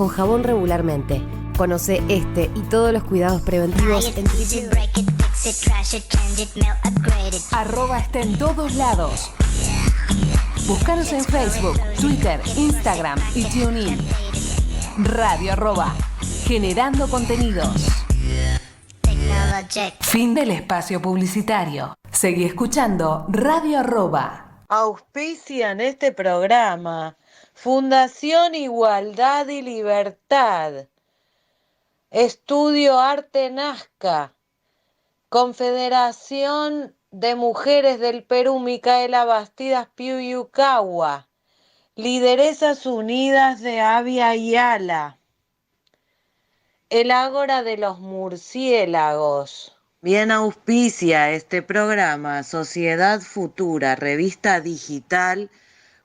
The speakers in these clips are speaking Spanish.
con jabón regularmente. Conoce este y todos los cuidados preventivos en @está en todos lados. Búscanos en Facebook, Twitter, Instagram y TuneIn. Radio generando contenidos. Fin del espacio publicitario. Seguí escuchando Radio Auspician este programa Fundación Igualdad y Libertad, Estudio Arte Nazca, Confederación de Mujeres del Perú Micaela Bastidas Piuyucagua, Lideresas Unidas de Avia Yala, el Ágora de los Murciélagos. Bien auspicia este programa Sociedad Futura, revista digital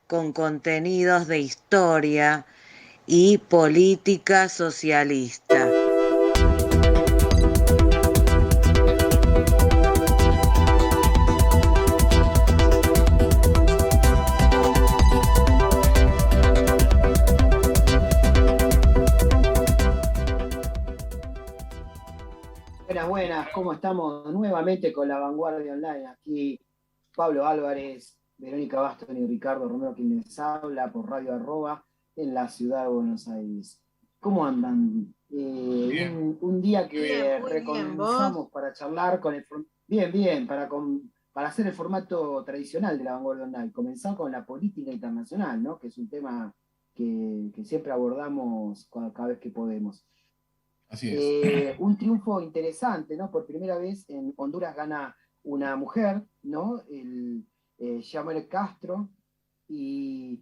con contenidos de historia y política socialista. Buenas, ¿cómo estamos? Nuevamente con La Vanguardia Online. Aquí Pablo Álvarez, Verónica Baston y Ricardo Romero, quien les habla por Radio Arroba en la ciudad de Buenos Aires. ¿Cómo andan? Un día que recomenzamos para charlar con el... Bien, para hacer el formato tradicional de La Vanguardia Online. Comenzamos con la política internacional, ¿no? Que es un tema que siempre abordamos cada vez que podemos. Así es. Un triunfo interesante, ¿no? Por primera vez en Honduras gana una mujer, ¿no? Xiomara Castro, y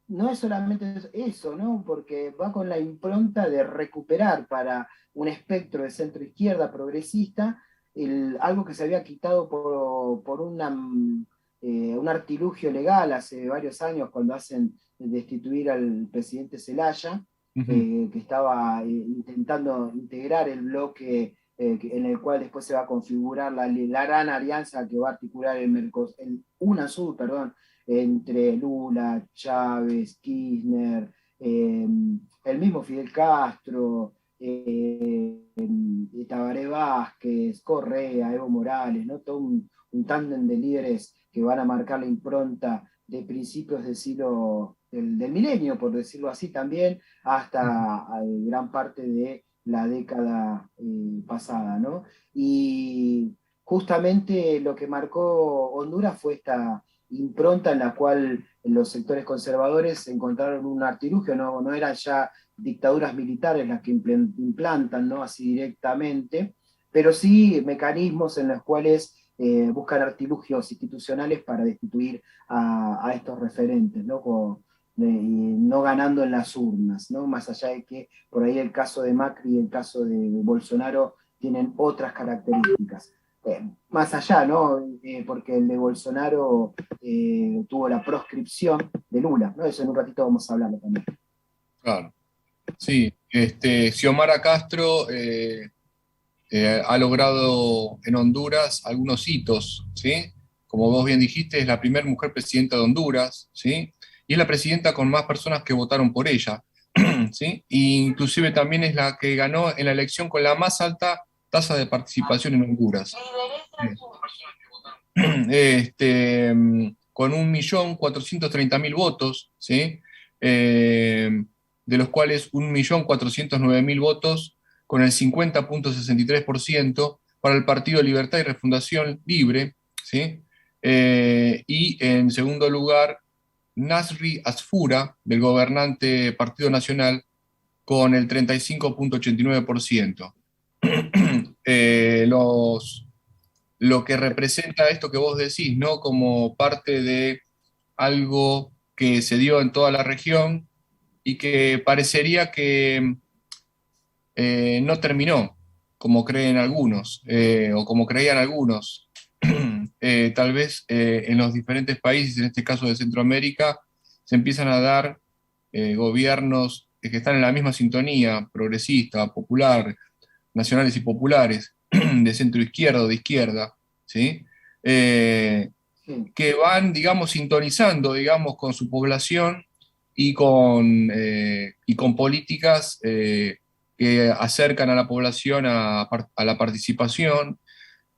no es solamente eso, ¿no? Porque va con la impronta de recuperar para un espectro de centro-izquierda progresista algo que se había quitado por un artilugio legal hace varios años cuando hacen destituir al presidente Zelaya. Que estaba intentando integrar el bloque en el cual después se va a configurar la gran alianza que va a articular el UNASUR, entre Lula, Chávez, Kirchner, el mismo Fidel Castro, Tabaré Vázquez, Correa, Evo Morales, ¿no? Todo un tándem de líderes que van a marcar la impronta de principios del siglo del milenio, por decirlo así también, hasta gran parte de la década pasada, ¿no? Y justamente lo que marcó Honduras fue esta impronta en la cual los sectores conservadores encontraron un artilugio, no eran ya dictaduras militares las que implantan, ¿no? Así directamente, pero sí mecanismos en los cuales buscan artilugios institucionales para destituir a estos referentes, ¿no? Y no ganando en las urnas, ¿no? Más allá de que por ahí el caso de Macri y el caso de Bolsonaro tienen otras características. Más allá, ¿no? Porque el de Bolsonaro tuvo la proscripción de Lula, ¿no? Eso en un ratito vamos a hablarlo también. Claro. Sí, Xiomara Castro ha logrado en Honduras algunos hitos, ¿sí? Como vos bien dijiste, es la primera mujer presidenta de Honduras, ¿sí? Y es la presidenta con más personas que votaron por ella, ¿sí? E inclusive también es la que ganó en la elección con la más alta tasa de participación en Honduras. Con 1.430.000 votos, ¿sí? De los cuales 1.409.000 votos con el 50.63% para el Partido Libertad y Refundación Libre, ¿sí? Y en segundo lugar, Nasri Asfura, del gobernante Partido Nacional, con el 35.89%. Lo que representa esto que vos decís, ¿no? Como parte de algo que se dio en toda la región y que parecería que no terminó, como creen algunos, o como creían algunos. Tal vez en los diferentes países, en este caso de Centroamérica, se empiezan a dar gobiernos que están en la misma sintonía, progresista, popular, nacionales y populares, de centro izquierda o de izquierda, ¿sí? Que van, digamos, sintonizando, digamos, con su población y con políticas que acercan a la población a la participación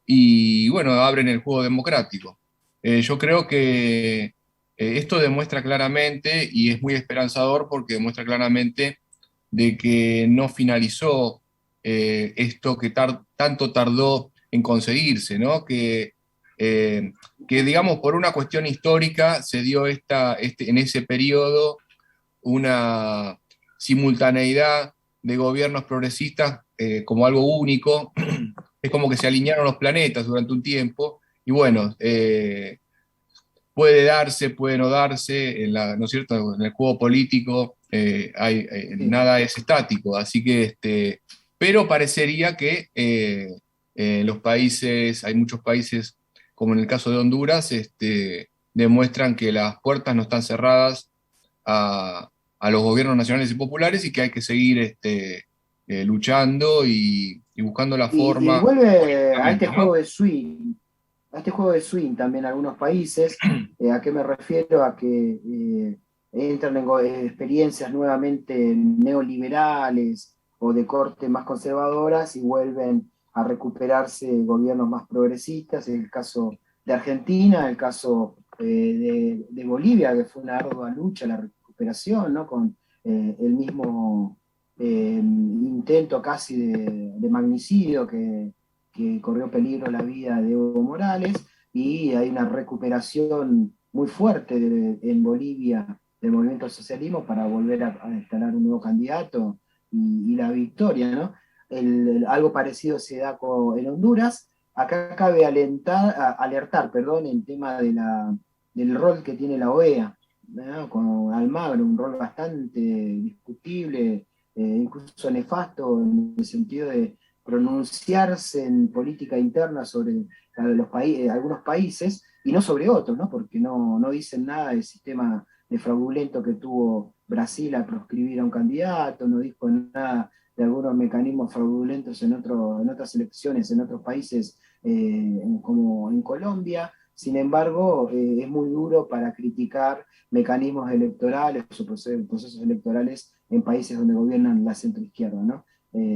y, bueno, abren el juego democrático. Yo creo que esto demuestra claramente, y es muy esperanzador porque demuestra claramente de que no finalizó esto que tanto tardó en conseguirse, ¿no? Eh, que, digamos, por una cuestión histórica se dio en ese periodo una simultaneidad de gobiernos progresistas como algo único. Es como que se alinearon los planetas durante un tiempo, y bueno, puede darse, puede no darse, ¿no es cierto? En el juego político Sí. nada es estático, así que, pero parecería que los países, hay muchos países, como en el caso de Honduras, demuestran que las puertas no están cerradas a los gobiernos nacionales y populares y que hay que seguir luchando y buscando la Y forma vuelve a este políticamente, ¿no? juego de swing, a este juego de swing también algunos países. ¿A qué me refiero? A que entran en experiencias nuevamente neoliberales o de corte más conservadoras y vuelven a recuperarse gobiernos más progresistas. El caso de Argentina, el caso de Bolivia, que fue una ardua lucha la recuperación, ¿no? Con el mismo intento casi de magnicidio que corrió peligro la vida de Evo Morales, y hay una recuperación muy fuerte en Bolivia del movimiento al socialismo para volver a instalar un nuevo candidato y la victoria, ¿no? Algo parecido se da en Honduras. Acá cabe alertar, perdón, el tema del rol que tiene la OEA, ¿no? Con Almagro, un rol bastante discutible, incluso nefasto en el sentido de pronunciarse en política interna sobre algunos países y no sobre otros, ¿no? Porque no dicen nada del sistema de fraudulento que tuvo Brasil a proscribir a un candidato, no dijo nada de algunos mecanismos fraudulentos en otras elecciones, en otros países, como en Colombia. Sin embargo, es muy duro para criticar mecanismos electorales o procesos electorales en países donde gobiernan la centroizquierda, ¿no?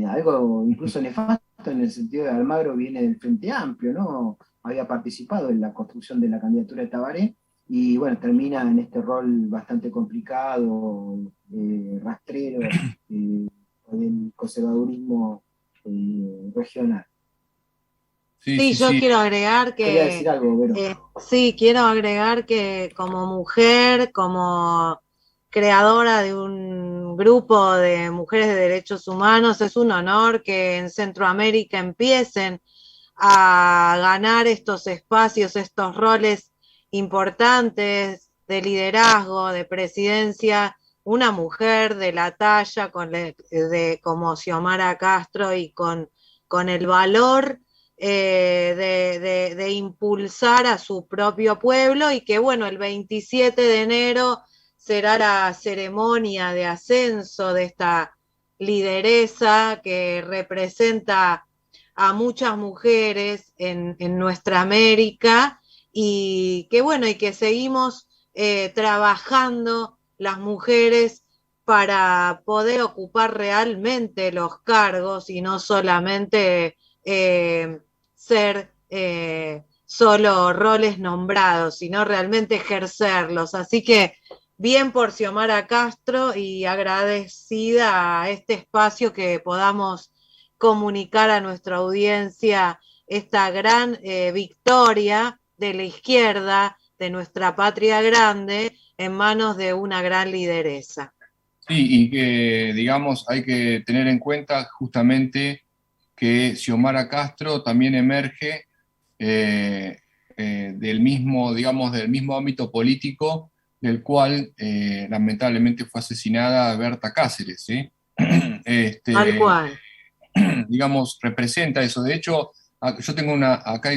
Algo incluso nefasto en el sentido de Almagro viene del Frente Amplio, ¿no? Había participado en la construcción de la candidatura de Tabaré y bueno, termina en este rol bastante complicado, rastrero, del conservadurismo regional. Sí, Sí, sí, yo sí. quiero agregar Quería decir algo, Vero. sí, quiero agregar que como mujer, como creadora de un grupo de mujeres de derechos humanos, es un honor que en Centroamérica empiecen a ganar estos espacios, estos roles importantes de liderazgo, de presidencia, una mujer de la talla como Xiomara Castro y con el valor de impulsar a su propio pueblo, y que bueno, el 27 de enero será la ceremonia de ascenso de esta lideresa que representa a muchas mujeres en nuestra América, y que bueno, y que seguimos trabajando las mujeres para poder ocupar realmente los cargos y no solamente ser solo roles nombrados, sino realmente ejercerlos. Así que bien por Xiomara Castro y agradecida a este espacio que podamos comunicar a nuestra audiencia esta gran victoria de la izquierda, de nuestra patria grande, en manos de una gran lideresa. Sí, y que, digamos, hay que tener en cuenta justamente que Xiomara Castro también emerge del mismo, digamos, del mismo ámbito político del cual lamentablemente fue asesinada Berta Cáceres, ¿sí? Tal cual. Digamos, representa eso. De hecho, yo tengo acá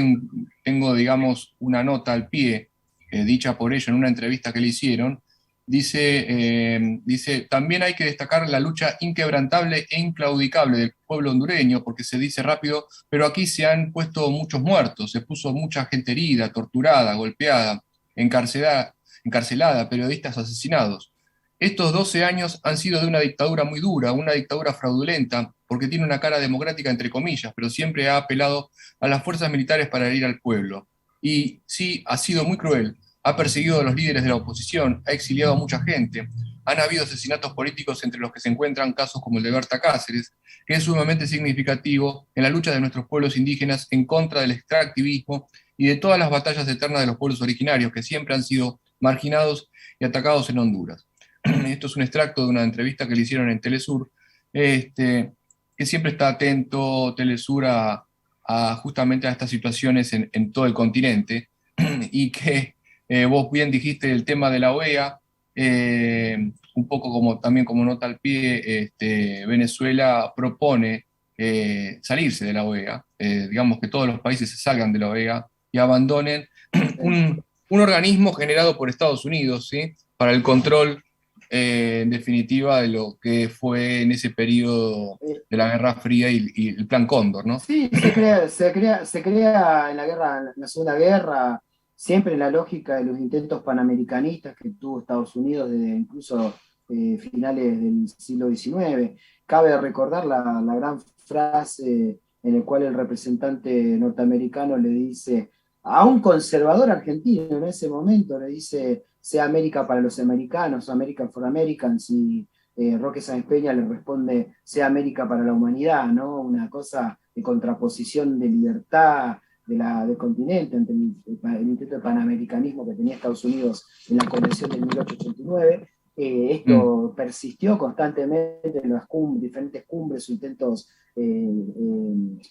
tengo, digamos, una nota al pie, dicha por ella en una entrevista que le hicieron. Dice, también hay que destacar la lucha inquebrantable e inclaudicable del pueblo hondureño, porque se dice rápido, pero aquí se han puesto muchos muertos, se puso mucha gente herida, torturada, golpeada, encarcelada, periodistas asesinados. estos 12 años han sido de una dictadura muy dura, una dictadura fraudulenta, porque tiene una cara democrática entre comillas, pero siempre ha apelado a las fuerzas militares para herir al pueblo. Y sí, ha sido muy cruel, ha perseguido a los líderes de la oposición, ha exiliado a mucha gente, han habido asesinatos políticos entre los que se encuentran casos como el de Berta Cáceres, que es sumamente significativo en la lucha de nuestros pueblos indígenas en contra del extractivismo y de todas las batallas eternas de los pueblos originarios que siempre han sido marginados y atacados en Honduras. Esto es un extracto de una entrevista que le hicieron en Telesur, que siempre está atento Telesur justamente a estas situaciones en todo el continente, y que vos bien dijiste el tema de la OEA, un poco como también como nota al pie, Venezuela propone salirse de la OEA, digamos que todos los países se salgan de la OEA y abandonen un organismo generado por Estados Unidos, ¿sí? Para el control, en definitiva, de lo que fue en ese periodo de la Guerra Fría y el Plan Cóndor, ¿no? Sí, se crea en la Segunda Guerra, siempre en la lógica de los intentos panamericanistas que tuvo Estados Unidos desde incluso finales del siglo XIX. Cabe recordar la gran frase en la cual el representante norteamericano le dice a un conservador argentino en ese momento, le dice, sea América para los americanos, American for Americans, y Roque Sáenz Peña le responde, sea América para la humanidad, ¿no? Una cosa de contraposición de libertad del continente ante el intento de panamericanismo que tenía Estados Unidos en la Convención de 1889. Esto persistió constantemente en las diferentes cumbres o intentos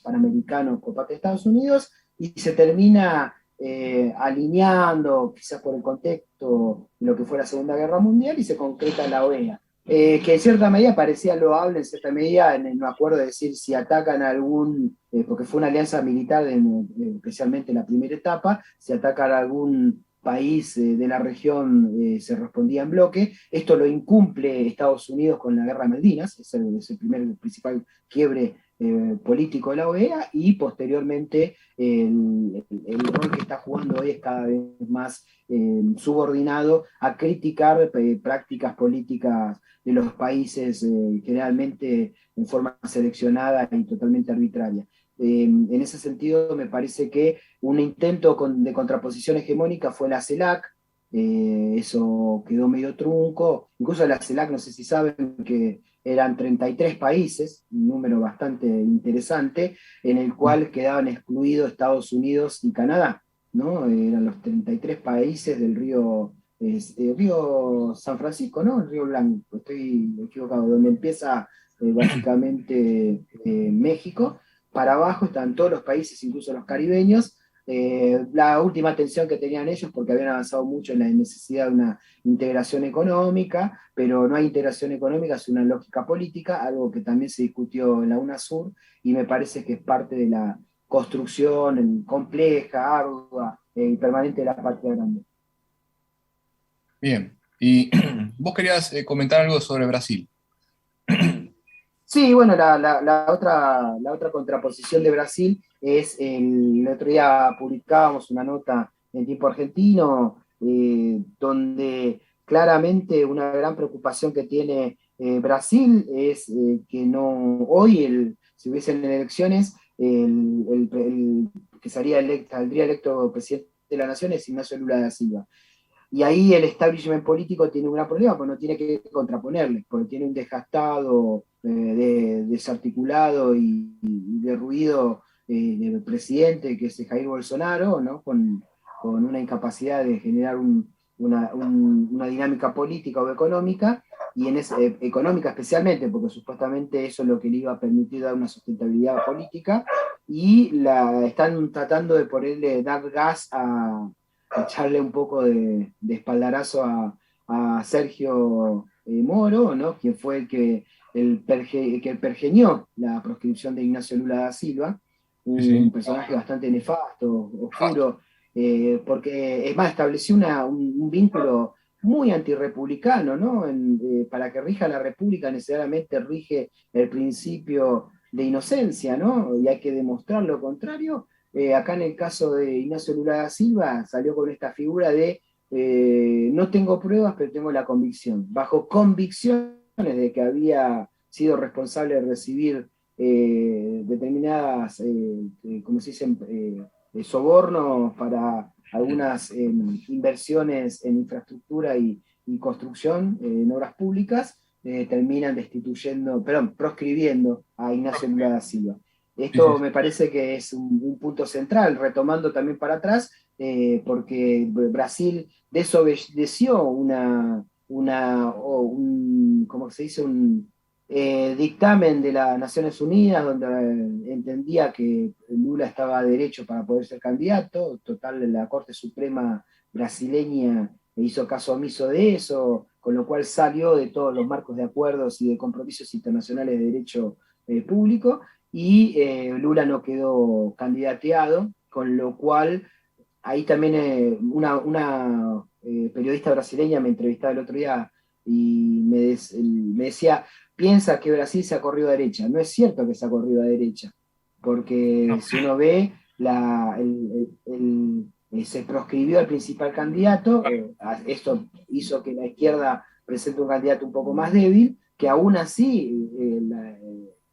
panamericanos por parte de Estados Unidos, y se termina alineando, quizás por el contexto de lo que fue la Segunda Guerra Mundial, y se concreta la OEA. Que en cierta medida parecía loable, en cierta medida, no acuerdo de decir si atacan a algún, porque fue una alianza militar, especialmente en la primera etapa, si atacan a algún país de la región, se respondía en bloque. Esto lo incumple Estados Unidos con la Guerra de Malvinas, es el principal quiebre político de la OEA, y posteriormente el rol que está jugando hoy es cada vez más subordinado a criticar prácticas políticas de los países, generalmente en forma seleccionada y totalmente arbitraria. En ese sentido, me parece que un intento de contraposición hegemónica fue la CELAC. Eso quedó medio trunco. Incluso la CELAC, no sé si saben que eran 33 países, un número bastante interesante, en el cual quedaban excluidos Estados Unidos y Canadá, ¿no? Eran los 33 países del río San Francisco, ¿no? El río Blanco, estoy equivocado, donde empieza básicamente México. Para abajo están todos los países, incluso los caribeños. La última tensión que tenían ellos, porque habían avanzado mucho en la necesidad de una integración económica, pero no hay integración económica, es una lógica política, algo que también se discutió en la UNASUR, y me parece que es parte de la construcción compleja, ardua y permanente de la patria grande. Bien, y vos querías comentar algo sobre Brasil. Sí, bueno, la otra contraposición de Brasil es, el otro día publicábamos una nota en Tiempo Argentino, donde claramente una gran preocupación que tiene Brasil es que no, hoy, si hubiesen elecciones, el que saldría electo presidente de la Nación es Ignacio Lula da Silva. Y ahí el establishment político tiene un gran problema, porque no tiene que contraponerle, porque tiene un desgastado, desarticulado y derruido del presidente, que es Jair Bolsonaro, ¿no? Con una incapacidad de generar una dinámica política o económica, y económica especialmente, porque supuestamente eso es lo que le iba a permitir dar una sustentabilidad política, y están tratando de dar gas a echarle un poco de espaldarazo a Sergio Moro, ¿no? Quien fue el que pergeñó la proscripción de Ignacio Lula da Silva, un personaje bastante nefasto, oscuro, porque es más, estableció un vínculo muy antirrepublicano, ¿no? Para que rija la república necesariamente rige el principio de inocencia, ¿no? Y hay que demostrar lo contrario. Acá en el caso de Ignacio Lula da Silva salió con esta figura de no tengo pruebas, pero tengo la convicción. Bajo convicciones de que había sido responsable de recibir determinadas, como se dicen, sobornos para algunas inversiones en infraestructura y construcción, en obras públicas, terminan proscribiendo a Ignacio Lula da Silva. Esto me parece que es un punto central, retomando también para atrás, porque Brasil desobedeció ¿cómo se dice? Un dictamen de las Naciones Unidas donde entendía que Lula estaba derecho para poder ser candidato. Total, la Corte Suprema brasileña hizo caso omiso de eso, con lo cual salió de todos los marcos de acuerdos y de compromisos internacionales de derecho público, y Lula no quedó candidateado, con lo cual ahí también una periodista brasileña me entrevistaba el otro día y me decía, piensa que Brasil se ha corrido a derecha. No es cierto que se ha corrido a derecha, porque si uno ve, se proscribió al principal candidato, esto hizo que la izquierda presente un candidato un poco más débil, que aún así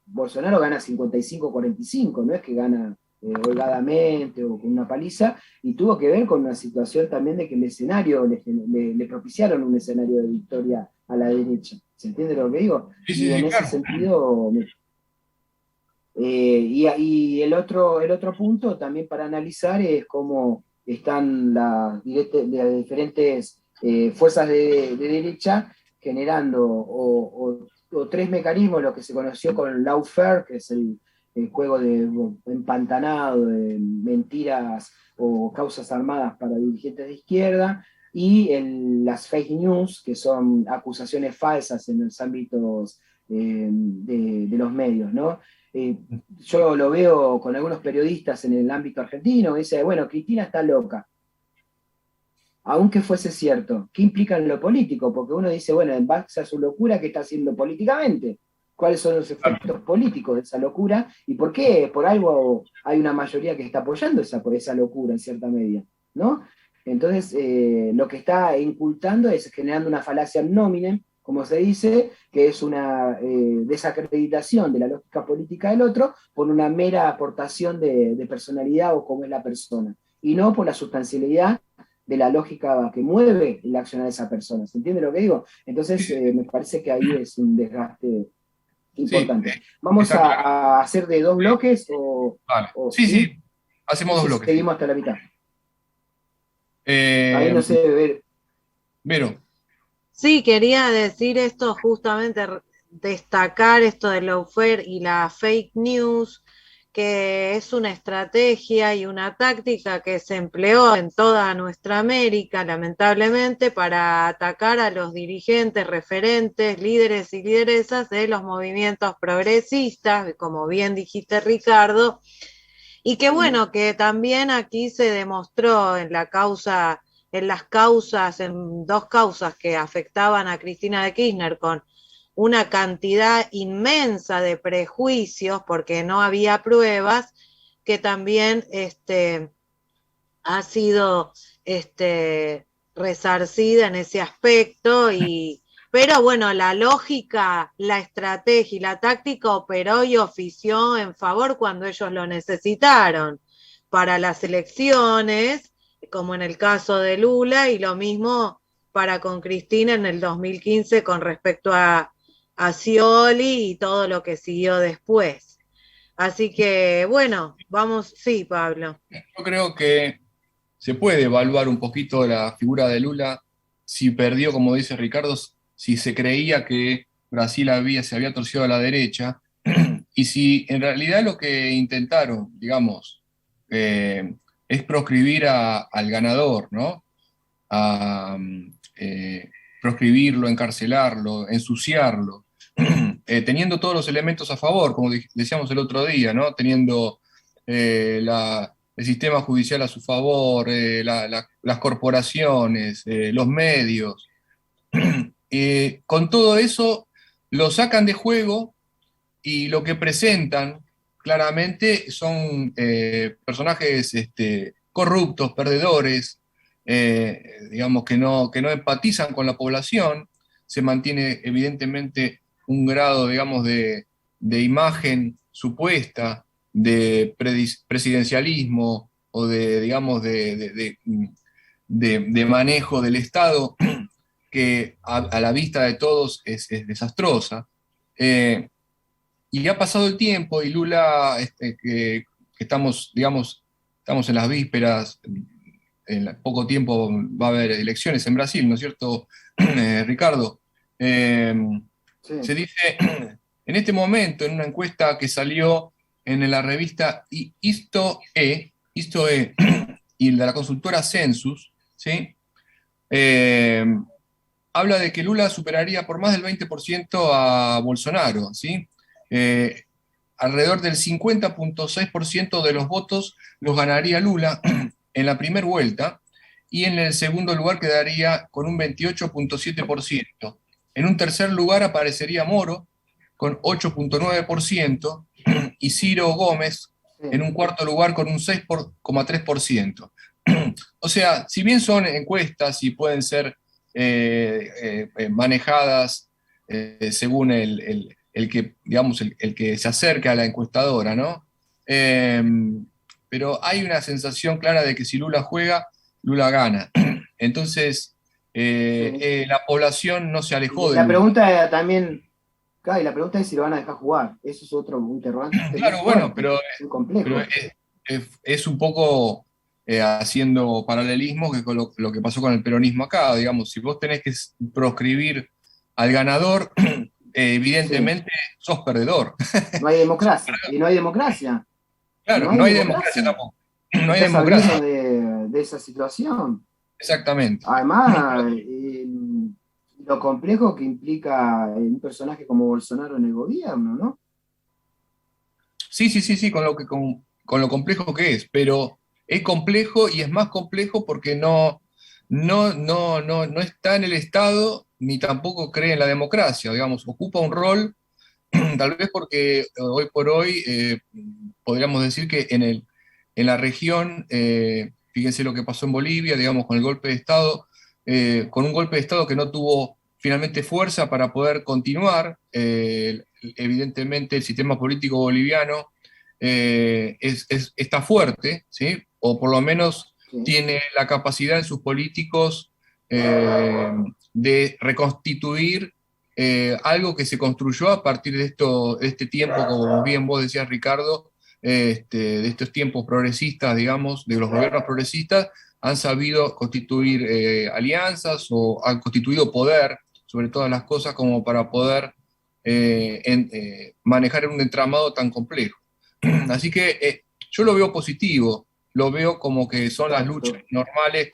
Bolsonaro gana 55-45, no es que gana holgadamente o con una paliza, y tuvo que ver con una situación también de que el escenario, le propiciaron un escenario de victoria a la derecha. ¿Se entiende lo que digo? Sí, Y en ese claro. sentido... y el otro punto también para analizar es cómo están las diferentes fuerzas de derecha generando o tres mecanismos, lo que se conoció con lawfare, que es el juego de empantanado, de mentiras o causas armadas para dirigentes de izquierda, y las fake news, que son acusaciones falsas en los ámbitos de los medios, ¿no? Yo lo veo con algunos periodistas en el ámbito argentino, que dice, bueno, Cristina está loca. Aunque fuese cierto, ¿qué implica en lo político? Porque uno dice, bueno, en base a su locura, ¿qué está haciendo políticamente? ¿Cuáles son los efectos políticos de esa locura? ¿Y por qué? Por algo hay una mayoría que está apoyando por esa locura en cierta medida, ¿no? Entonces, lo que está incultando es generando una falacia ad nominem, como se dice, que es una desacreditación de la lógica política del otro por una mera aportación de personalidad o cómo es la persona, y no por la sustancialidad de la lógica que mueve la acción de esa persona. ¿Se entiende lo que digo? Entonces, me parece que ahí es un desgaste importante. Sí, ¿Vamos a hacer de dos bloques o...? Vale. Sí, hacemos dos bloques. Seguimos hasta la mitad. Ahí no sé, ver. Vero. Sí, quería decir esto, justamente destacar esto del lawfare y la fake news, que es una estrategia y una táctica que se empleó en toda nuestra América, lamentablemente, para atacar a los dirigentes, referentes, líderes y lideresas de los movimientos progresistas, como bien dijiste, Ricardo, y que bueno, que también aquí se demostró en dos causas que afectaban a Cristina de Kirchner, con una cantidad inmensa de prejuicios porque no había pruebas, que también ha sido resarcida en ese aspecto, pero bueno, la lógica, la estrategia y la táctica operó y ofició en favor cuando ellos lo necesitaron para las elecciones, como en el caso de Lula, y lo mismo para con Cristina en el 2015 con respecto a Scioli y todo lo que siguió después. Así que, bueno, vamos, sí, Pablo. Yo creo que se puede evaluar un poquito la figura de Lula, si perdió, como dice Ricardo, si se creía que Brasil se había torcido a la derecha, y si en realidad lo que intentaron, digamos, es proscribir al ganador, ¿no? Proscribirlo, encarcelarlo, ensuciarlo, teniendo todos los elementos a favor, como decíamos el otro día, ¿no? Teniendo el sistema judicial a su favor, las corporaciones, los medios. Con todo eso lo sacan de juego, y lo que presentan claramente son personajes corruptos, perdedores, digamos, que no empatizan con la población. Se mantiene evidentemente un grado, digamos, de imagen supuesta de presidencialismo o de, digamos, de manejo del Estado que a la vista de todos es desastrosa. Y ha pasado el tiempo y Lula, que estamos, digamos, estamos en las vísperas, en poco tiempo va a haber elecciones en Brasil, ¿no es cierto, Ricardo? Sí. Se dice, en este momento, en una encuesta que salió en la revista Isto E, y de la consultora Census, ¿sí? Habla de que Lula superaría por más del 20% a Bolsonaro, ¿sí? Alrededor del 50,6% de los votos los ganaría Lula en la primera vuelta y en el segundo lugar quedaría con un 28,7%. En un tercer lugar aparecería Moro con 8,9% y Ciro Gómez en un cuarto lugar con un 6,3%. O sea, si bien son encuestas y pueden ser manejadas según el que, digamos, el que se acerca a la encuestadora, ¿no? Pero hay una sensación clara de que si Lula juega, Lula gana. Entonces, la población no se alejó Y de la Lula. pregunta también, claro, y la pregunta es si lo van a dejar jugar. Eso es otro interrogante. Claro, muy bueno, fuerte, muy complejo. pero es un poco haciendo paralelismo que con lo que pasó con el peronismo acá, digamos, si vos tenés que proscribir al ganador, evidentemente sos perdedor. No hay democracia. Y no hay democracia. Claro, no hay democracia tampoco. No hay Está democracia. saliendo de esa situación. Exactamente. Además, lo complejo que implica un personaje como Bolsonaro en el gobierno, ¿no? Sí, con lo complejo que es, pero es complejo y es más complejo porque no está en el Estado ni tampoco cree en la democracia, digamos, ocupa un rol, tal vez porque hoy por hoy podríamos decir que en la región, fíjense lo que pasó en Bolivia, digamos, con el golpe de Estado, con un golpe de Estado que no tuvo finalmente fuerza para poder continuar. Evidentemente el sistema político boliviano está fuerte, ¿sí? O por lo menos tiene la capacidad en sus políticos de reconstituir algo que se construyó a partir de este tiempo, como bien vos decías, Ricardo, de estos tiempos progresistas, digamos, de los gobiernos progresistas, han sabido constituir alianzas o han constituido poder sobre todas las cosas como para poder manejar un entramado tan complejo. Así que yo lo veo positivo, lo veo como que son las luchas normales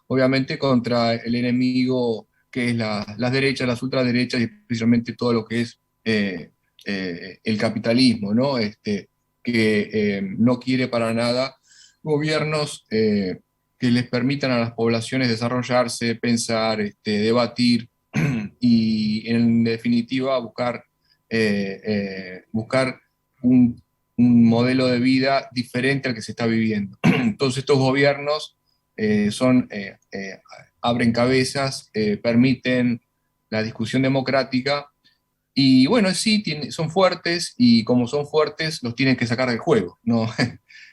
obviamente contra el enemigo que es las derechas, las ultraderechas y especialmente todo lo que es el capitalismo, ¿no? Que no quiere para nada gobiernos que les permitan a las poblaciones desarrollarse, pensar, debatir y en definitiva buscar un modelo de vida diferente al que se está viviendo. Todos estos gobiernos abren cabezas, permiten la discusión democrática y bueno, sí, son fuertes y como son fuertes los tienen que sacar del juego, no,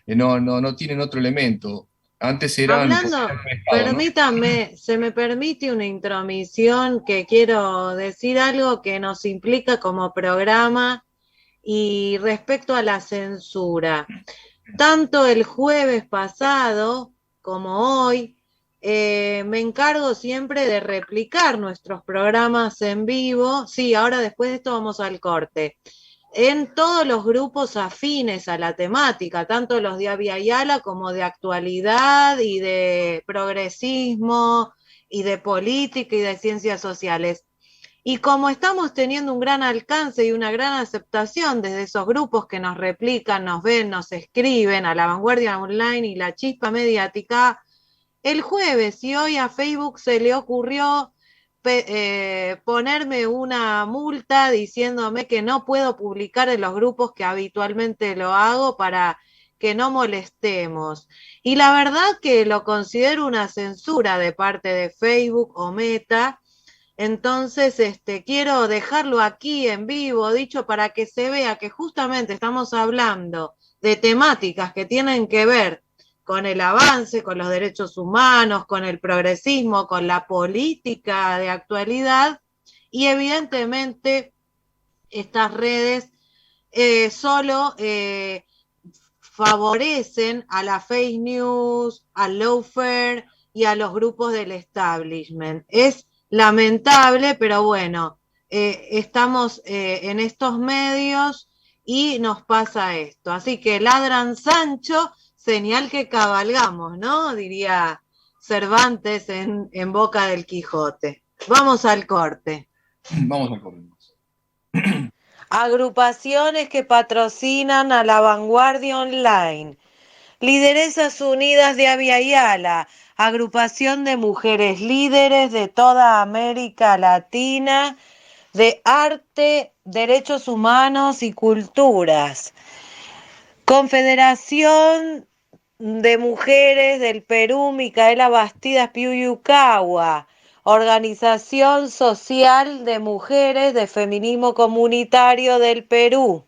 no tienen otro elemento. Antes eran... Hablando, permítame, se me permite una intromisión que quiero decir algo que nos implica como programa y respecto a la censura. Tanto el jueves pasado como hoy, me encargo siempre de replicar nuestros programas en vivo. Sí, ahora después de esto vamos al corte. En todos los grupos afines a la temática, tanto los de Avia Yala como de actualidad y de progresismo y de política y de ciencias sociales. Y como estamos teniendo un gran alcance y una gran aceptación desde esos grupos que nos replican, nos ven, nos escriben, a La Vanguardia Online y La Chispa Mediática, el jueves y hoy a Facebook se le ocurrió ponerme una multa diciéndome que no puedo publicar en los grupos que habitualmente lo hago para que no molestemos. Y la verdad que lo considero una censura de parte de Facebook o Meta. Entonces, quiero dejarlo aquí en vivo, dicho para que se vea que justamente estamos hablando de temáticas que tienen que ver con el avance, con los derechos humanos, con el progresismo, con la política de actualidad, y evidentemente estas redes solo favorecen a la fake news, al lawfare y a los grupos del establishment. Es lamentable, pero bueno, estamos en estos medios y nos pasa esto. Así que ladran Sancho, señal que cabalgamos, ¿no? Diría Cervantes en boca del Quijote. Vamos al corte. Vamos al corte. Agrupaciones que patrocinan a la vanguardia online. Lideresas Unidas de Abya Yala, agrupación de mujeres líderes de toda América Latina, de arte, derechos humanos y culturas. Confederación de Mujeres del Perú, Micaela Bastidas Piuyucagua, Organización Social de Mujeres de Feminismo Comunitario del Perú.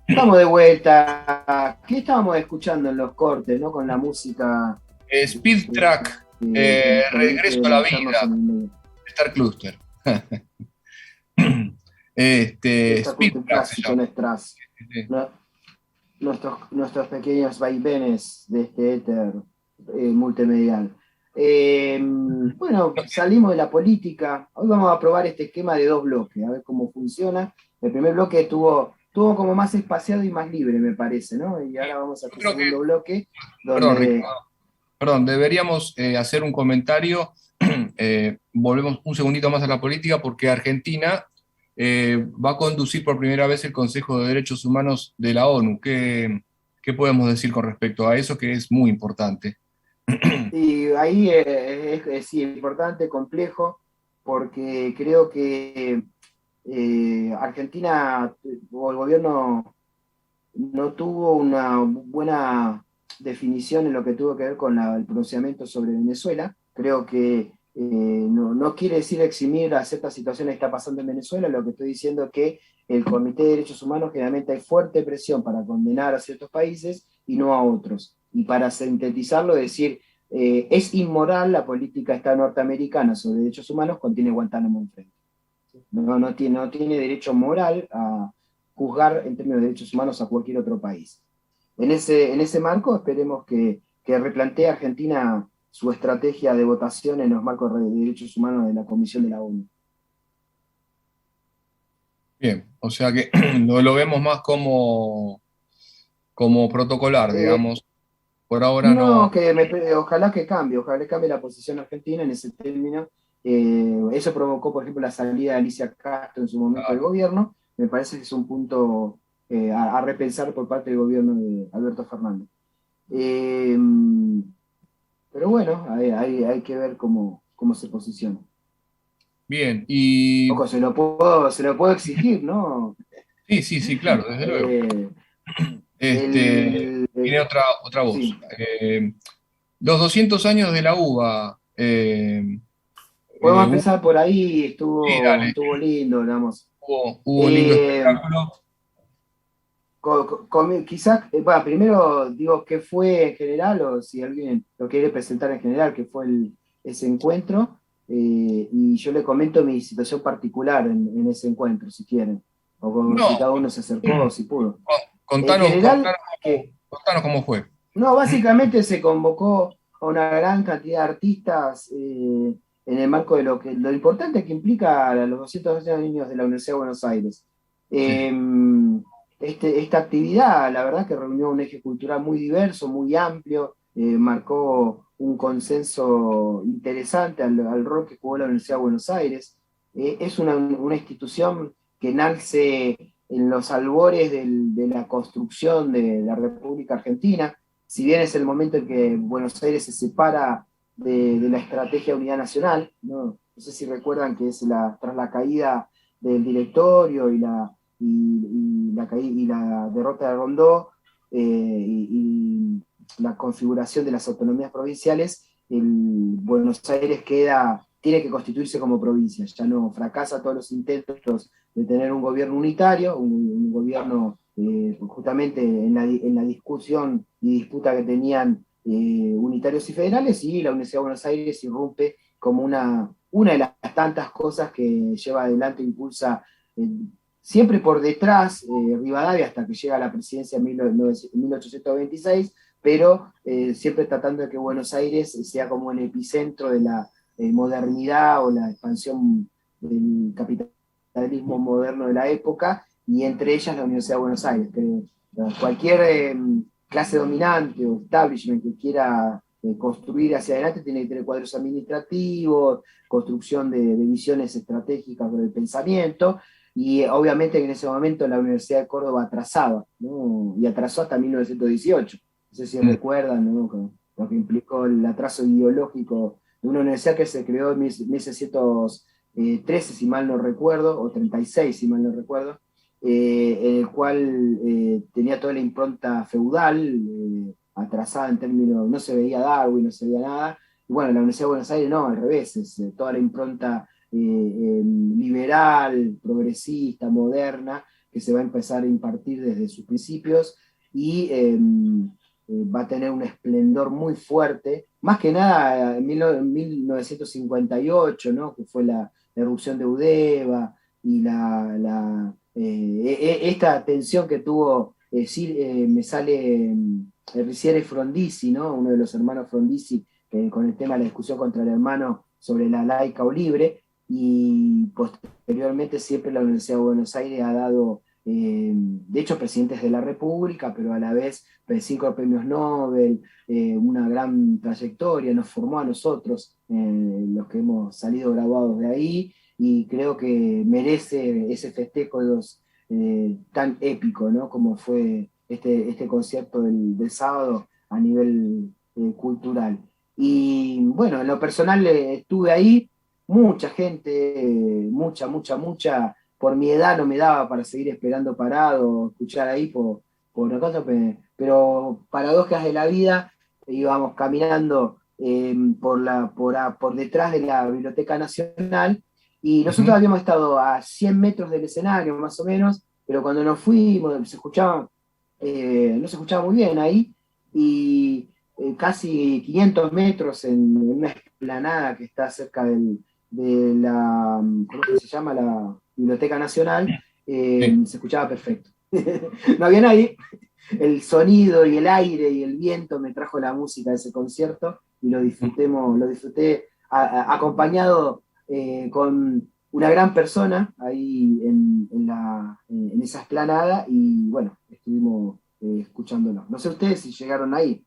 Estamos de vuelta. ¿Qué estábamos escuchando en los cortes, no? Con la música. Speed Track, Regreso a la Vida, Star Cluster. Speed Track. Nuestros pequeños vaivenes de este éter multimedial. Bueno, salimos de la política. Hoy vamos a probar este esquema de 2 bloques, a ver cómo funciona. El primer bloque estuvo como más espaciado y más libre, me parece, ¿no? Y ahora vamos a el segundo bloque. Donde... Perdón, deberíamos hacer un comentario. Volvemos un segundito más a la política, porque Argentina va a conducir por primera vez el Consejo de Derechos Humanos de la ONU. ¿Qué podemos decir con respecto a eso, que es muy importante? Y ahí es importante, complejo. porque creo que Argentina o el gobierno no tuvo una buena definición en lo que tuvo que ver con el pronunciamiento sobre Venezuela. Creo que no quiere decir eximir a ciertas situaciones que está pasando en Venezuela, lo que estoy diciendo es que el Comité de Derechos Humanos generalmente hay fuerte presión para condenar a ciertos países y no a otros. Y para sintetizarlo, decir, es inmoral la política esta norteamericana sobre derechos humanos, contiene Guantánamo enfrente. No tiene derecho moral a juzgar en términos de derechos humanos a cualquier otro país. En ese marco esperemos que replantee Argentina su estrategia de votación en los marcos de derechos humanos de la Comisión de la ONU. Bien, o sea que lo vemos más como protocolar, digamos. Por ahora No, no. ojalá que cambie la posición argentina en ese término. Eso provocó, por ejemplo, la salida de Alicia Castro en su momento del gobierno. Me parece que es un punto a repensar por parte del gobierno de Alberto Fernández. Pero bueno, hay que ver cómo se posiciona. Bien, y Ojo, se lo puedo exigir, ¿no? sí, claro, desde luego. Tiene otra voz. Sí. Los 200 años de la uva. Podemos Hubo, empezar por ahí, sí, dale, estuvo lindo, digamos. hubo lindo espectáculo. Quizás, bueno, primero digo qué fue en general, o si alguien lo quiere presentar en general, qué fue ese encuentro, y yo le comento mi situación particular en ese encuentro, si quieren, o No, si cada uno se acercó, si pudo. En contanos, general, contanos cómo fue. no, básicamente se convocó a una gran cantidad de artistas en el marco de lo importante que implica a los 200 niños de la Universidad de Buenos Aires. Esta actividad, la verdad que reunió un eje cultural muy diverso, muy amplio, marcó un consenso interesante al rol que jugó la Universidad de Buenos Aires. Es una institución que nace en los albores de la construcción de la República Argentina. Si bien es el momento en que Buenos Aires se separa de la estrategia de unidad nacional, no sé si recuerdan que es tras la caída del directorio y la derrota de Rondó y la configuración de las autonomías provinciales, Buenos Aires tiene que constituirse como provincia, ya no fracasa todos los intentos de tener un gobierno unitario, un gobierno justamente en la discusión y disputa que tenían unitarios y federales, y la Universidad de Buenos Aires irrumpe como una de las tantas cosas que lleva adelante e impulsa siempre por detrás Rivadavia hasta que llega a la presidencia en 1826, pero siempre tratando de que Buenos Aires sea como el epicentro de la modernidad o la expansión del capitalismo moderno de la época, y entre ellas la Universidad de Buenos Aires. Que cualquier clase dominante o establishment que quiera construir hacia adelante tiene que tener cuadros administrativos, construcción de visiones estratégicas del pensamiento, y obviamente que en ese momento la Universidad de Córdoba atrasaba, ¿no? Y atrasó hasta 1918. No sé si recuerdan, ¿no?, lo que implicó el atraso ideológico de una universidad que se creó en 1613, si mal no recuerdo, o 36, si mal no recuerdo, en el cual tenía toda la impronta feudal, atrasada en términos, no se veía Darwin, no se veía nada. Y bueno, la Universidad de Buenos Aires no, al revés, es toda la impronta liberal, progresista, moderna, que se va a empezar a impartir desde sus principios, y va a tener un esplendor muy fuerte, más que nada en 1958, ¿no?, que fue la erupción de Udeva, y esta tensión que tuvo, me sale Riciere Frondizi, ¿no?, uno de los hermanos Frondizi, con el tema de la discusión contra el hermano sobre la laica o libre, y posteriormente siempre la Universidad de Buenos Aires ha dado, de hecho, presidentes de la República, pero a la vez 5 premios Nobel, una gran trayectoria, nos formó a nosotros, los que hemos salido graduados de ahí, y creo que merece ese festejo tan épico, ¿no?, como fue este concierto del sábado a nivel cultural. Y bueno, en lo personal estuve ahí. mucha gente, mucha. Por mi edad no me daba para seguir esperando parado, escuchar ahí por una cosa, pero paradojas de la vida, íbamos caminando por detrás de la Biblioteca Nacional y nosotros habíamos estado a 100 metros del escenario más o menos, pero cuando nos fuimos no se escuchaba muy bien ahí y casi 500 metros en una explanada que está cerca de la, ¿cómo que se llama? La Biblioteca Nacional, se escuchaba perfecto. No había nadie, el sonido y el aire y el viento me trajo la música de ese concierto y lo disfruté acompañado con una gran persona ahí en esa explanada y bueno, estuvimos escuchándolo. No sé ustedes si llegaron ahí.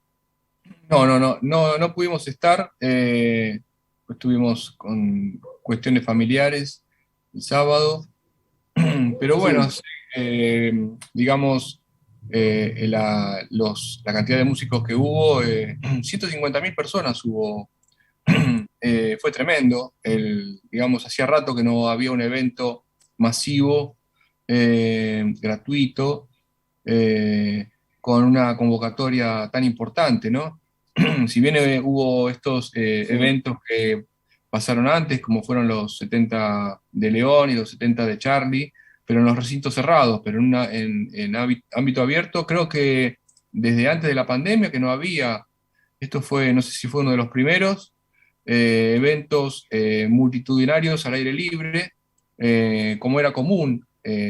No pudimos estar, estuvimos con cuestiones familiares el sábado, pero bueno, Sí. digamos, la cantidad de músicos que hubo, 150.000 personas hubo, fue tremendo, digamos, hacía rato que no había un evento masivo, gratuito, con una convocatoria tan importante, ¿no? Si bien hubo estos Sí. eventos que pasaron antes, como fueron los 70 de León y los 70 de Charlie, pero en los recintos cerrados, pero en ámbito abierto, creo que desde antes de la pandemia que no había, esto fue, no sé si fue uno de los primeros, eventos multitudinarios al aire libre, como era común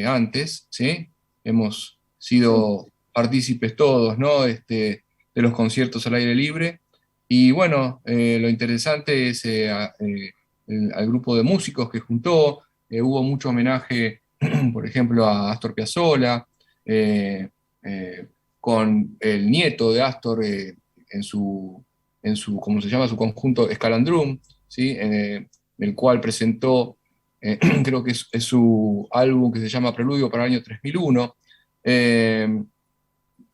antes, ¿sí? Hemos sido partícipes todos, ¿no? De los conciertos al aire libre. Y bueno, lo interesante es al grupo de músicos que juntó, hubo mucho homenaje, por ejemplo, a Astor Piazzolla, eh, eh, con el nieto de Astor ¿cómo se llama? Su conjunto Escalandrum, ¿sí? El cual presentó, creo que es su álbum que se llama Preludio para el año 3001.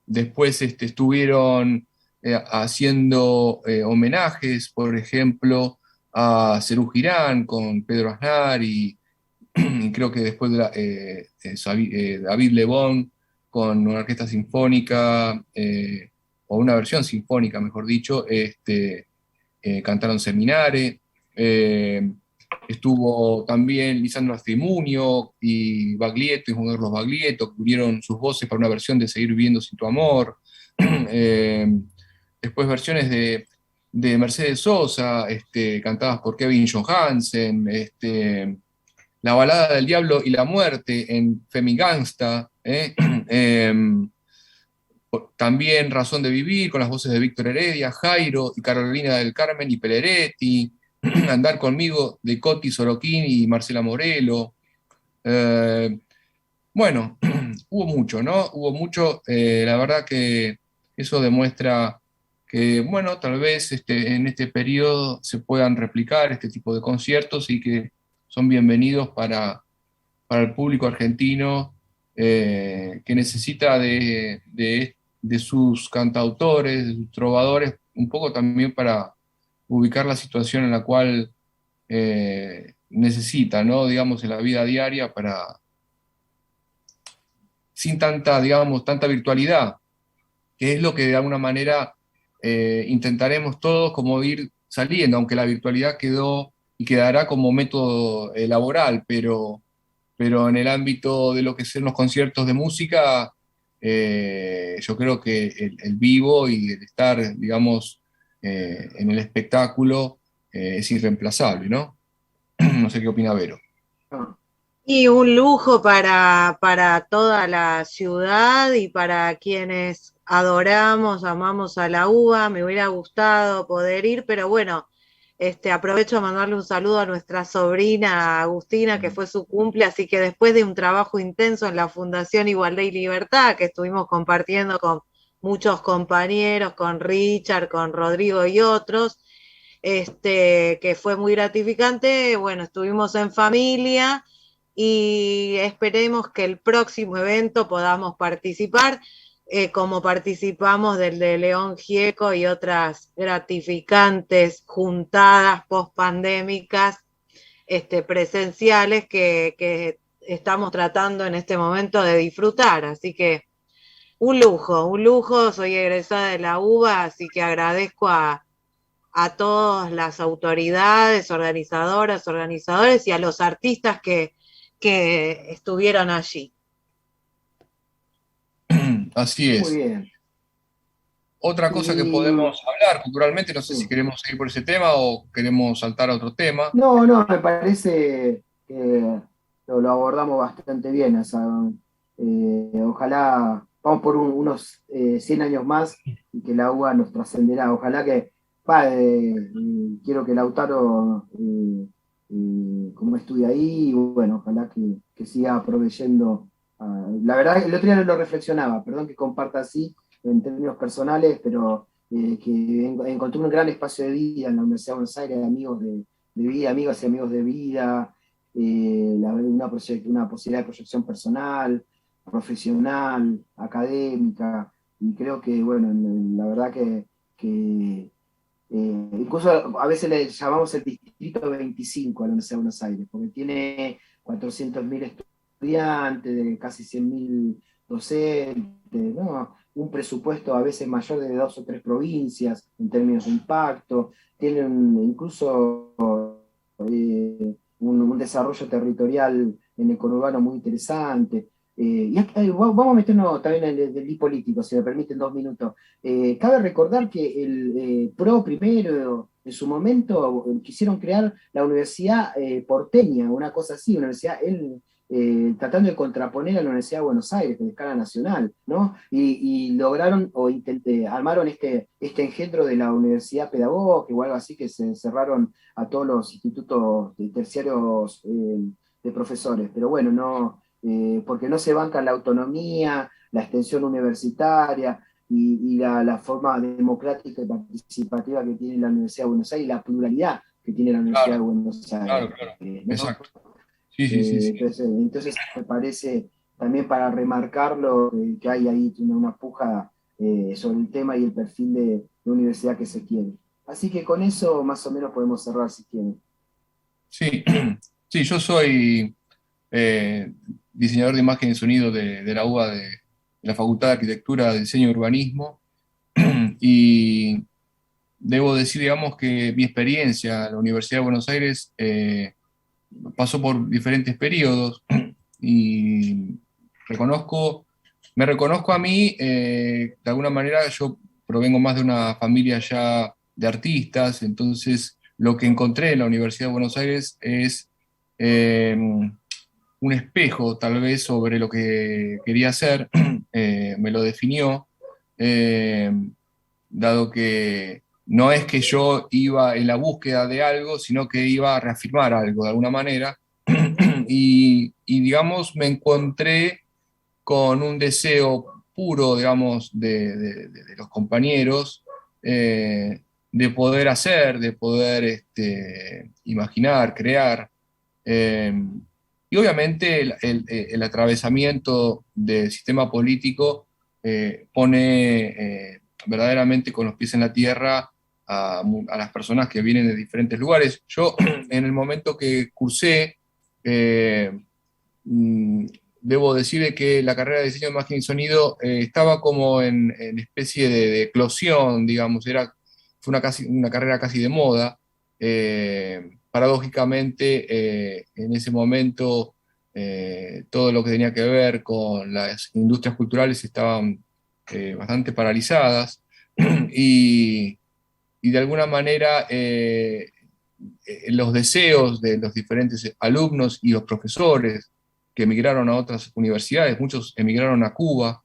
Después estuvieron haciendo homenajes, por ejemplo, a Serú Girán con Pedro Aznar y creo que después David Lebón con una orquesta sinfónica, o una versión sinfónica, mejor dicho, cantaron Seminare. Estuvo también Lisandro Astimunio y Baglietto y Juan Carlos Baglietto, que unieron sus voces para una versión de Seguir viviendo sin tu amor. Después versiones de Mercedes Sosa, cantadas por Kevin Johansen, La balada del diablo y la muerte en Femigangsta, también Razón de vivir con las voces de Víctor Heredia, Jairo y Carolina del Carmen y Peleretti, Andar conmigo de Coti Sorokin y Marcela Morelo. Bueno, hubo mucho, ¿no? Hubo mucho, la verdad que eso demuestra que, bueno, tal vez en este periodo se puedan replicar este tipo de conciertos y que son bienvenidos para el público argentino que necesita de sus cantautores, de sus trovadores, un poco también para ubicar la situación en la cual necesita, ¿no? Digamos, en la vida diaria sin tanta, digamos, tanta virtualidad, que es lo que de alguna manera intentaremos todos como ir saliendo, aunque la virtualidad quedó y quedará como método laboral, pero en el ámbito de lo que son los conciertos de música, yo creo que el vivo y el estar, digamos, en el espectáculo es irreemplazable, ¿no? No sé qué opina Vero. Y un lujo para toda la ciudad y para quienes amamos a la UBA. Me hubiera gustado poder ir, pero bueno, aprovecho a mandarle un saludo a nuestra sobrina Agustina, que fue su cumple, así que después de un trabajo intenso en la Fundación Igualdad y Libertad, que estuvimos compartiendo con muchos compañeros, con Richard, con Rodrigo y otros, que fue muy gratificante, bueno, estuvimos en familia y esperemos que el próximo evento podamos participar, como participamos del de León Gieco y otras gratificantes juntadas post-pandémicas presenciales que estamos tratando en este momento de disfrutar. Así que un lujo. Soy egresada de la UBA, así que agradezco a todas las autoridades, organizadores y a los artistas que estuvieron allí. Así Muy es. bien. Otra cosa que Y podemos hablar culturalmente, no sé si sí. queremos seguir por ese tema o queremos saltar a otro tema. No, me parece que lo abordamos bastante bien. O sea, ojalá, vamos por unos 100 años más y que la UBA nos trascenderá. Ojalá que, quiero que Lautaro, como estudia ahí, y bueno, ojalá que siga proveyendo. La verdad, el otro día lo reflexionaba, perdón que comparta así en términos personales, pero que encontré un gran espacio de vida en la Universidad de Buenos Aires, de amigos de vida, amigas y amigos de vida, una posibilidad de proyección personal, profesional, académica, y creo que, bueno, la verdad que incluso a veces le llamamos el Distrito 25 a la Universidad de Buenos Aires, porque tiene 400.000 estudiantes, de casi 100.000 docentes, ¿no? Un presupuesto a veces mayor de 2 o 3 provincias en términos de impacto, tienen incluso un desarrollo territorial en el conurbano muy interesante. Vamos a meternos también en el político, si me permiten 2 minutos. Cabe recordar que el PRO primero, en su momento, quisieron crear la Universidad Porteña, una cosa así, tratando de contraponer a la Universidad de Buenos Aires de escala nacional, ¿no? Y lograron armaron este engendro de la Universidad Pedagógica o algo así, que se cerraron a todos los institutos terciarios de profesores. Pero bueno, no, porque no se banca la autonomía, la extensión universitaria y la forma democrática y participativa que tiene la Universidad de Buenos Aires y la pluralidad que tiene la Universidad de Buenos Aires. Claro, ¿No? exacto. Sí. Entonces me parece también para remarcarlo que hay ahí una puja sobre el tema y el perfil de universidad que se quiere. Así que con eso más o menos podemos cerrar si quieren. Sí, sí, yo soy diseñador de imagen y sonido de la UBA, de la Facultad de Arquitectura, Diseño y Urbanismo, y debo decir, digamos, que mi experiencia en la Universidad de Buenos Aires pasó por diferentes periodos y me reconozco a mí, de alguna manera yo provengo más de una familia ya de artistas, entonces lo que encontré en la Universidad de Buenos Aires es un espejo tal vez sobre lo que quería hacer, me lo definió, eh, dado que no es que yo iba en la búsqueda de algo, sino que iba a reafirmar algo de alguna manera, y digamos, me encontré con un deseo puro, digamos, de los compañeros, de poder hacer, de poder imaginar, crear. eh, y obviamente el atravesamiento del sistema político pone verdaderamente con los pies en la tierra a las personas que vienen de diferentes lugares. Yo, en el momento que cursé, eh, mm, debo decir que la carrera de diseño de imagen y sonido estaba como en especie de eclosión, digamos, fue una carrera casi de moda. Paradójicamente, en ese momento, todo lo que tenía que ver con las industrias culturales estaban bastante paralizadas y, y de alguna manera los deseos de los diferentes alumnos y los profesores que emigraron a otras universidades, muchos emigraron a Cuba,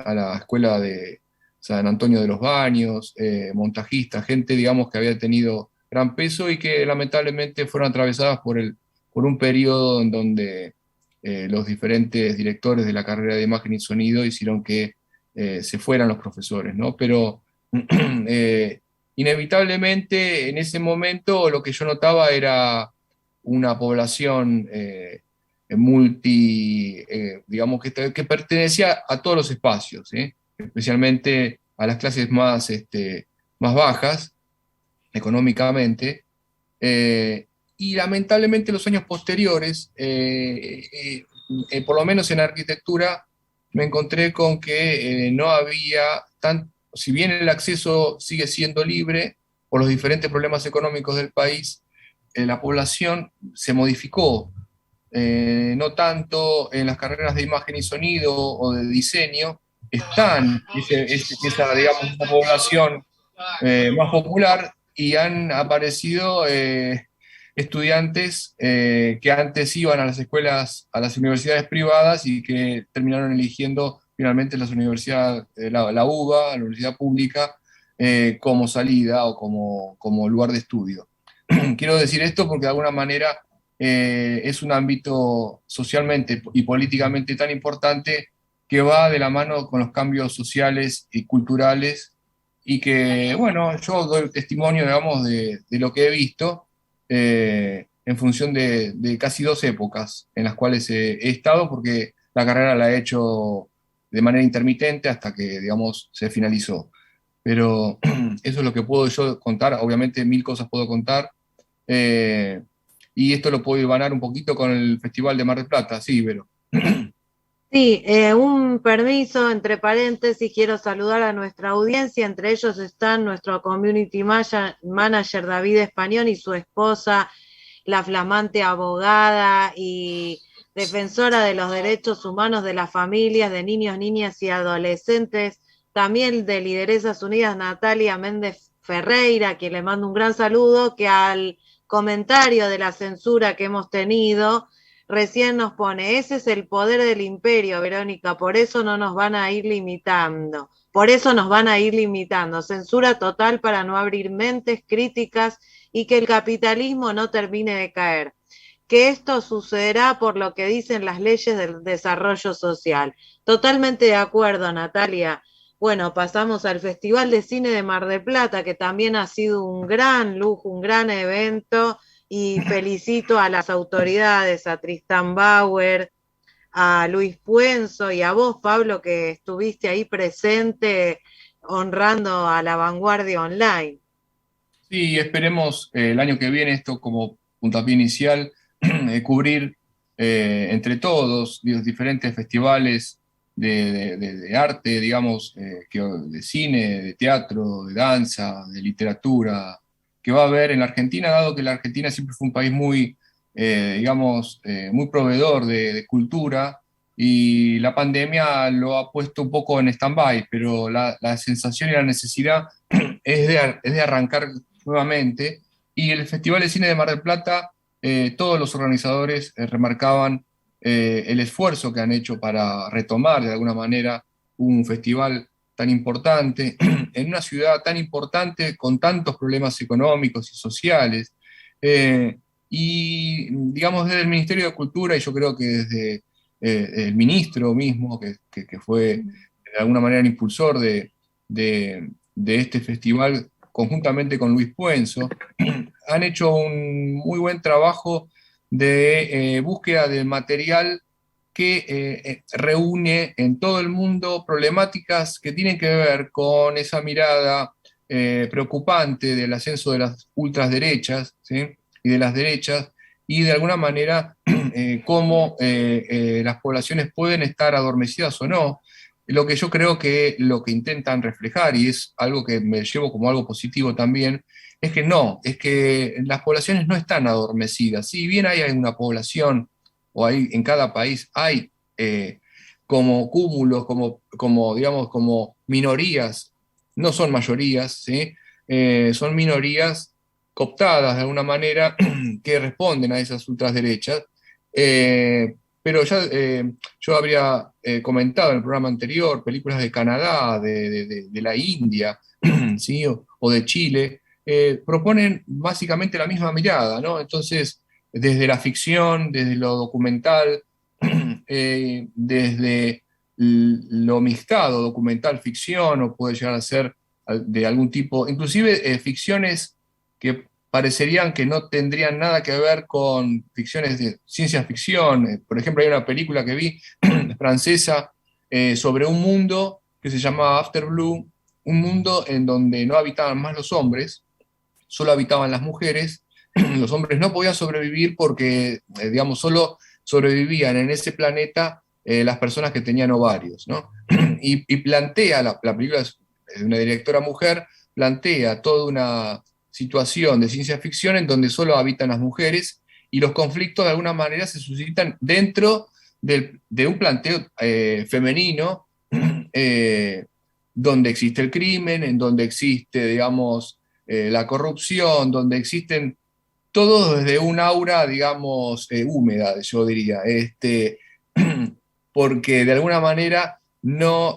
a la escuela de San Antonio de los Baños, montajistas, gente, digamos, que había tenido gran peso y que lamentablemente fueron atravesadas por un periodo en donde los diferentes directores de la carrera de imagen y sonido hicieron que se fueran los profesores, ¿no? Pero inevitablemente en ese momento lo que yo notaba era una población digamos, que pertenecía a todos los espacios, especialmente a las clases más bajas económicamente, y lamentablemente los años posteriores, por lo menos en arquitectura, me encontré con que no había si bien el acceso sigue siendo libre por los diferentes problemas económicos del país, la población se modificó, no tanto en las carreras de imagen y sonido o de diseño, están esa, digamos, esa población más popular, y han aparecido estudiantes que antes iban a las escuelas, a las universidades privadas y que terminaron eligiendo finalmente las universidades, la UBA, la universidad pública, como salida o como lugar de estudio. Quiero decir esto porque de alguna manera es un ámbito socialmente y políticamente tan importante que va de la mano con los cambios sociales y culturales, y que, bueno, yo doy testimonio, digamos, de lo que he visto en función de casi 2 épocas en las cuales he estado, porque la carrera la he hecho de manera intermitente hasta que, digamos, se finalizó. Pero eso es lo que puedo yo contar. Obviamente 1000 cosas puedo contar, y esto lo puedo hilvanar un poquito con el Festival de Mar del Plata, sí, pero... Sí, un permiso, entre paréntesis, quiero saludar a nuestra audiencia, entre ellos están nuestro community manager David Español y su esposa, la flamante abogada y defensora de los derechos humanos de las familias, de niños, niñas y adolescentes, también de Lideresas Unidas, Natalia Méndez Ferreira, a quien le mando un gran saludo, que al comentario de la censura que hemos tenido, recién nos pone, ese es el poder del imperio, Verónica, por eso no nos van a ir limitando, censura total para no abrir mentes críticas y que el capitalismo no termine de caer, que esto sucederá por lo que dicen las leyes del desarrollo social. Totalmente de acuerdo, Natalia. Bueno, pasamos al Festival de Cine de Mar del Plata, que también ha sido un gran lujo, un gran evento, y felicito a las autoridades, a Tristán Bauer, a Luis Puenzo y a vos, Pablo, que estuviste ahí presente honrando a La Vanguardia Online. Sí, esperemos el año que viene, esto como puntapié inicial, cubrir entre todos los diferentes festivales de arte, digamos, de cine, de teatro, de danza, de literatura, que va a haber en la Argentina, dado que la Argentina siempre fue un país muy, digamos, muy proveedor de cultura, y la pandemia lo ha puesto un poco en stand-by, pero la sensación y la necesidad es de arrancar nuevamente, y el Festival de Cine de Mar del Plata, todos los organizadores remarcaban el esfuerzo que han hecho para retomar de alguna manera un festival tan importante, en una ciudad tan importante, con tantos problemas económicos y sociales. Y digamos, desde el Ministerio de Cultura, y yo creo que desde el ministro mismo, que fue de alguna manera el impulsor de este festival, conjuntamente con Luis Puenzo, han hecho un muy buen trabajo de búsqueda de material que reúne en todo el mundo problemáticas que tienen que ver con esa mirada preocupante del ascenso de las ultraderechas, ¿sí? Y de las derechas, y de alguna manera cómo las poblaciones pueden estar adormecidas o no. Lo que yo creo que lo que intentan reflejar, y es algo que me llevo como algo positivo también, es que las poblaciones no están adormecidas. Si bien hay una población, o hay en cada país hay como cúmulos, digamos, como minorías, no son mayorías, ¿sí? Son minorías cooptadas de alguna manera que responden a esas ultraderechas. Pero ya yo habría comentado en el programa anterior películas de Canadá, de la India, ¿sí? o de Chile, proponen básicamente la misma mirada, ¿no? Entonces, desde la ficción, desde lo documental, desde lo mixtado, documental, ficción, o puede llegar a ser de algún tipo, inclusive ficciones que parecerían que no tendrían nada que ver con ficciones de ciencia ficción. Por ejemplo, hay una película que vi francesa sobre un mundo que se llamaba After Blue, un mundo en donde no habitaban más los hombres, solo habitaban las mujeres, los hombres no podían sobrevivir porque, digamos, solo sobrevivían en ese planeta las personas que tenían ovarios, ¿no? Y plantea, la película es de una directora mujer, plantea toda una situación de ciencia ficción en donde solo habitan las mujeres y los conflictos de alguna manera se suscitan dentro de un planteo femenino donde existe el crimen, en donde existe, digamos, la corrupción, donde existen todo desde un aura, digamos, húmeda, yo diría, porque de alguna manera no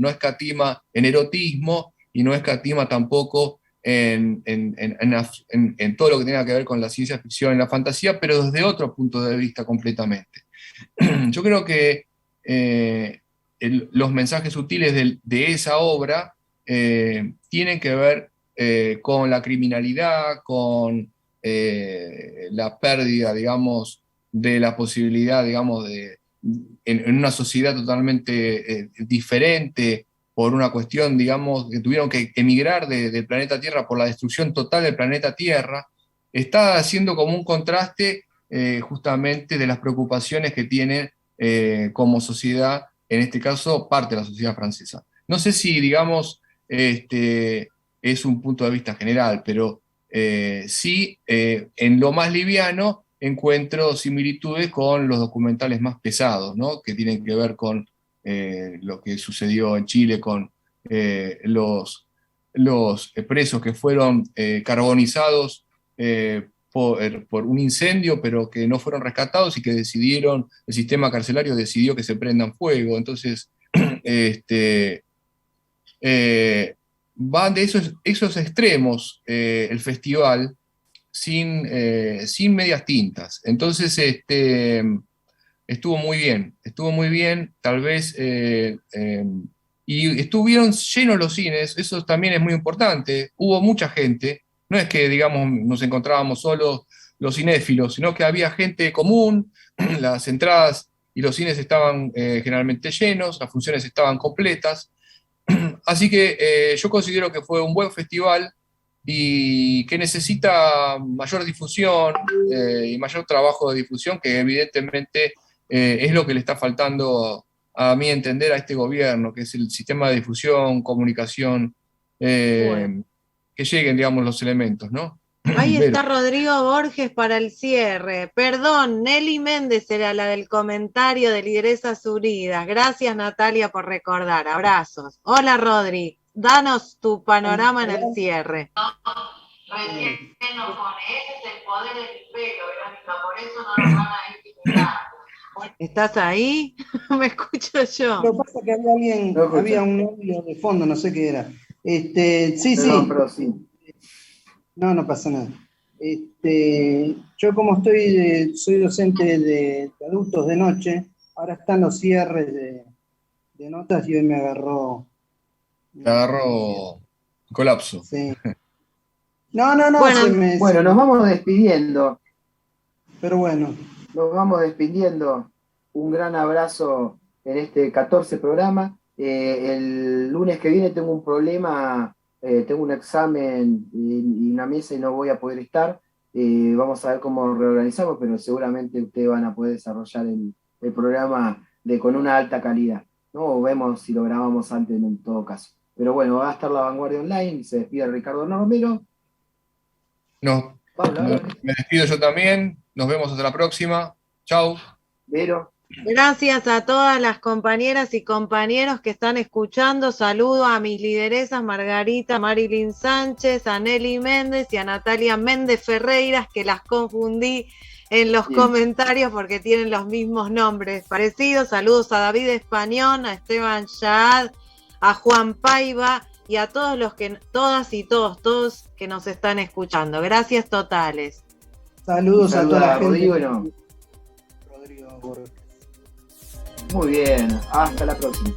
escatima en erotismo y no escatima tampoco en todo lo que tenga que ver con la ciencia ficción y la fantasía, pero desde otro punto de vista completamente. Yo creo que los mensajes sutiles de esa obra tienen que ver con la criminalidad, con la pérdida, digamos, de la posibilidad, digamos, en una sociedad totalmente diferente, por una cuestión, digamos, que tuvieron que emigrar del planeta Tierra por la destrucción total del planeta Tierra, está haciendo como un contraste justamente de las preocupaciones que tiene como sociedad, en este caso, parte de la sociedad francesa. No sé si, digamos, es un punto de vista general, pero sí, en lo más liviano encuentro similitudes con los documentales más pesados, ¿no? Que tienen que ver con lo que sucedió en Chile con los presos que fueron carbonizados por un incendio, pero que no fueron rescatados y que el sistema carcelario decidió que se prendan fuego. Entonces, van de esos extremos el festival sin medias tintas. Entonces, estuvo muy bien, tal vez, y estuvieron llenos los cines, eso también es muy importante, hubo mucha gente, no es que, digamos, nos encontrábamos solos los cinéfilos, sino que había gente común, las entradas y los cines estaban generalmente llenos, las funciones estaban completas, así que yo considero que fue un buen festival y que necesita mayor difusión y mayor trabajo de difusión, que evidentemente es lo que le está faltando, a mi entender, a este gobierno, que es el sistema de difusión, comunicación, Bueno. que lleguen, digamos, los elementos, ¿no? Ahí está Rodrigo Borges para el cierre. Perdón, Nelly Méndez era la del comentario de Lideresas Unidas. Gracias, Natalia, por recordar. Abrazos. Hola, Rodri. Danos tu panorama en el cierre. Recién nos pone, ese es el poder del imperio, Verónica, por eso no nos van a disciplinar. ¿Estás ahí? Me escucho yo. Lo que pasa es que había un audio de fondo, no sé qué era. Sí. Pero sí. No pasa nada. Yo como soy docente de adultos de noche, ahora están los cierres de notas y hoy me agarró colapso. Sí. No. Bueno, nos vamos despidiendo. Pero bueno. Nos vamos despidiendo. Un gran abrazo en este 14 programa. El lunes que viene tengo un problema, tengo un examen y una mesa y no voy a poder estar. Vamos a ver cómo reorganizamos, pero seguramente ustedes van a poder desarrollar el programa con una alta calidad, ¿no? Vemos si lo grabamos antes en todo caso. Pero bueno, va a estar La Vanguardia Online. Se despide Ricardo Romero. No, me despido yo también. Nos vemos hasta la próxima. Chau. Vero. Gracias a todas las compañeras y compañeros que están escuchando. Saludo a mis lideresas Margarita Marilyn Sánchez, a Nelly Méndez y a Natalia Méndez Ferreiras, que las confundí en los comentarios porque tienen los mismos nombres parecidos. Saludos a David Españón, a Esteban Shaad, a Juan Paiva y a todos todas y todos que nos están escuchando. Gracias totales. Saludos a toda la gente. Rodrigo Borges. Muy bien, hasta la próxima.